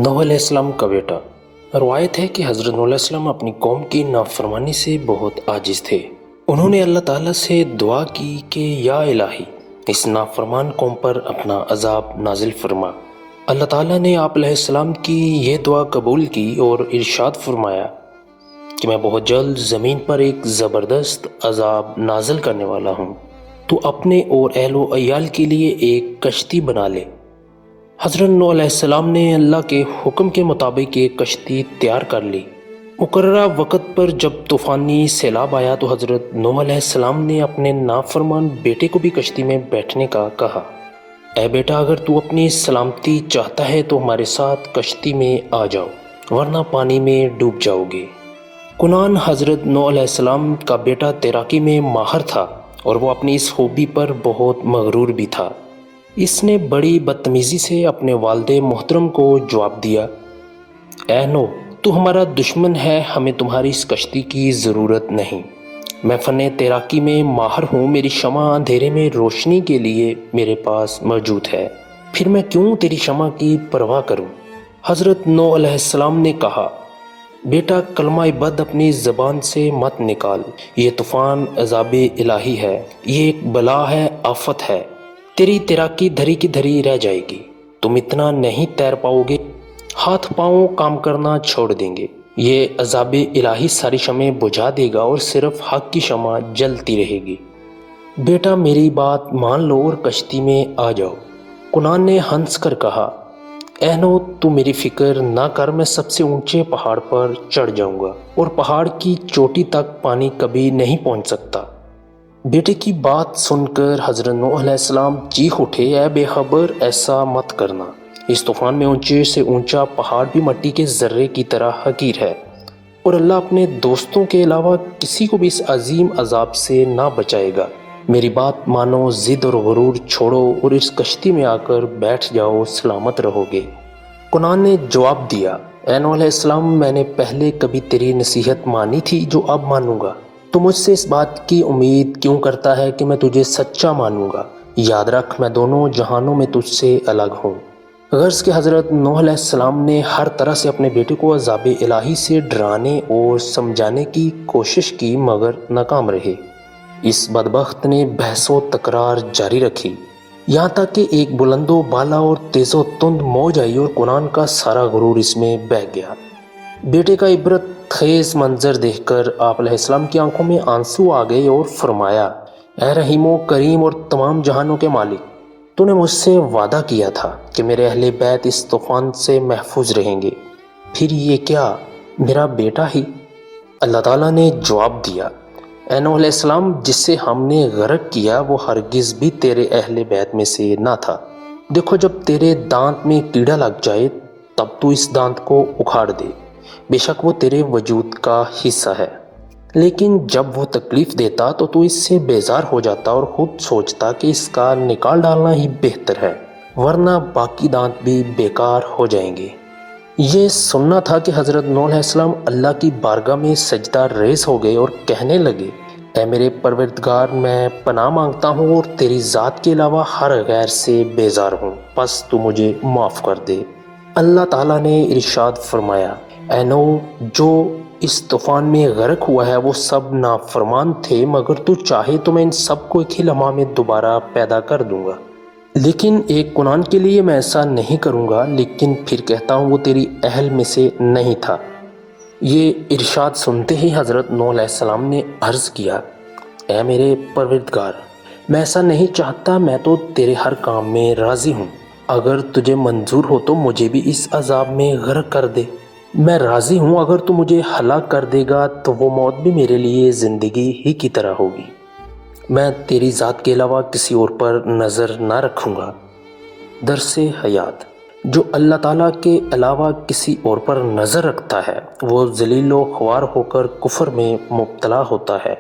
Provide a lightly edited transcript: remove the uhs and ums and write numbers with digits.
نوح علیہ السلام کا بیٹا۔ روایت ہے کہ حضرت نوح علیہ السلام اپنی قوم کی نافرمانی سے بہت عاجز تھے۔ انہوں نے اللہ تعالیٰ سے دعا کی کہ یا الہی اس نافرمان قوم پر اپنا عذاب نازل فرما۔ اللہ تعالیٰ نے آپ علیہ السلام کی یہ دعا قبول کی اور ارشاد فرمایا کہ میں بہت جلد زمین پر ایک زبردست عذاب نازل کرنے والا ہوں، تو اپنے اور اہل و عیال کے لیے ایک کشتی بنا لے۔ حضرت نوح علیہ السلام نے اللہ کے حکم کے مطابق ایک کشتی تیار کر لی۔ مقررہ وقت پر جب طوفانی سیلاب آیا تو حضرت نوح علیہ السلام نے اپنے نافرمان بیٹے کو بھی کشتی میں بیٹھنے کا کہا، اے بیٹا، اگر تو اپنی سلامتی چاہتا ہے تو ہمارے ساتھ کشتی میں آ جاؤ، ورنہ پانی میں ڈوب جاؤ گے۔ کنعان حضرت نوح علیہ السلام کا بیٹا تیراکی میں ماہر تھا اور وہ اپنی اس خوبی پر بہت مغرور بھی تھا۔ اس نے بڑی بدتمیزی سے اپنے والد محترم کو جواب دیا، اے نوح، تو ہمارا دشمن ہے، ہمیں تمہاری اس کشتی کی ضرورت نہیں۔ میں فن تیراکی میں ماہر ہوں، میری شمع اندھیرے میں روشنی کے لیے میرے پاس موجود ہے، پھر میں کیوں تیری شمع کی پرواہ کروں؟ حضرت نوح علیہ السلام نے کہا، بیٹا، کلمہ بد اپنی زبان سے مت نکال، یہ طوفان عذاب الہی ہے، یہ ایک بلا ہے، آفت ہے، تیری تیراکی دھری کی دھری رہ جائے گی، تم اتنا نہیں تیر پاؤ گے، ہاتھ پاؤں کام کرنا چھوڑ دیں گے، یہ عذاب الہی ساری شمعیں بجھا دے گا اور صرف حق کی شمع جلتی رہے گی۔ بیٹا، میری بات مان لو اور کشتی میں آ جاؤ۔ کنعان نے ہنس کر کہا، اے نوح، تو میری فکر نہ کر، میں سب سے اونچے پہاڑ پر چڑھ جاؤں گا اور پہاڑ کی چوٹی تک پانی کبھی نہیں پہنچ سکتا۔ بیٹے کی بات سن کر حضرت نوح علیہ السلام چیخ اٹھے، اے بے خبر، ایسا مت کرنا، اس طوفان میں اونچے سے اونچا پہاڑ بھی مٹی کے ذرے کی طرح حقیر ہے، اور اللہ اپنے دوستوں کے علاوہ کسی کو بھی اس عظیم عذاب سے نہ بچائے گا۔ میری بات مانو، ضد اور غرور چھوڑو اور اس کشتی میں آ کر بیٹھ جاؤ، سلامت رہو گے۔ کنعان نے جواب دیا، اے نوح علیہ السلام، میں نے پہلے کبھی تیری نصیحت مانی تھی جو اب مانوں گا، تو مجھ سے اس بات کی امید کیوں کرتا ہے کہ میں تجھے سچا مانوں گا؟ یاد رکھ، میں دونوں جہانوں میں تجھ سے الگ ہوں۔ غرض کہ حضرت نوح علیہ السلام نے ہر طرح سے اپنے بیٹے کو عذاب الہی سے ڈرانے اور سمجھانے کی کوشش کی، مگر ناکام رہے۔ اس بدبخت نے بحث و تکرار جاری رکھی، یہاں تک کہ ایک بلند و بالا اور تیز و تند موج آئی اور کنعان کا سارا غرور اس میں بہہ گیا۔ بیٹے کا عبرت خیز منظر دیکھ کر آپ علیہ السلام کی آنکھوں میں آنسو آ گئے اور فرمایا، اے رحیم و کریم اور تمام جہانوں کے مالک، تو نے مجھ سے وعدہ کیا تھا کہ میرے اہل بیت اس طوفان سے محفوظ رہیں گے، پھر یہ کیا میرا بیٹا ہی؟ اللہ تعالیٰ نے جواب دیا، اے نوح علیہ السلام، جس سے ہم نے غرق کیا وہ ہرگز بھی تیرے اہل بیت میں سے نہ تھا۔ دیکھو، جب تیرے دانت میں کیڑا لگ جائے تب تو اس دانت کو اکھاڑ دے، بے شک وہ تیرے وجود کا حصہ ہے، لیکن جب وہ تکلیف دیتا تو اس سے بیزار ہو جاتا اور خود سوچتا کہ اس کا نکال ڈالنا ہی بہتر ہے، ورنہ باقی دانت بھی بیکار ہو جائیں گے۔ یہ سننا تھا کہ حضرت نوح علیہ السلام اللہ کی بارگاہ میں سجدہ ریز ہو گئے اور کہنے لگے، اے میرے پروردگار، میں پناہ مانگتا ہوں اور تیری ذات کے علاوہ ہر غیر سے بیزار ہوں، پس تو مجھے معاف کر دے۔ اللہ تعالیٰ نے ارشاد فرمایا، اے نوح، جو اس طوفان میں غرق ہوا ہے وہ سب نافرمان تھے، مگر تو چاہے تو میں ان سب کو ایک ہی لمحہ میں دوبارہ پیدا کر دوں گا، لیکن ایک کنعان کے لیے میں ایسا نہیں کروں گا، لیکن پھر کہتا ہوں وہ تیری اہل میں سے نہیں تھا۔ یہ ارشاد سنتے ہی حضرت نوح علیہ السلام نے عرض کیا، اے میرے پروردگار، میں ایسا نہیں چاہتا، میں تو تیرے ہر کام میں راضی ہوں، اگر تجھے منظور ہو تو مجھے بھی اس عذاب میں غرق کر دے، میں راضی ہوں، اگر تو مجھے ہلاک کر دے گا تو وہ موت بھی میرے لیے زندگی ہی کی طرح ہوگی، میں تیری ذات کے علاوہ کسی اور پر نظر نہ رکھوں گا۔ درس حیات، جو اللہ تعالیٰ کے علاوہ کسی اور پر نظر رکھتا ہے وہ ذلیل و خوار ہو کر کفر میں مبتلا ہوتا ہے۔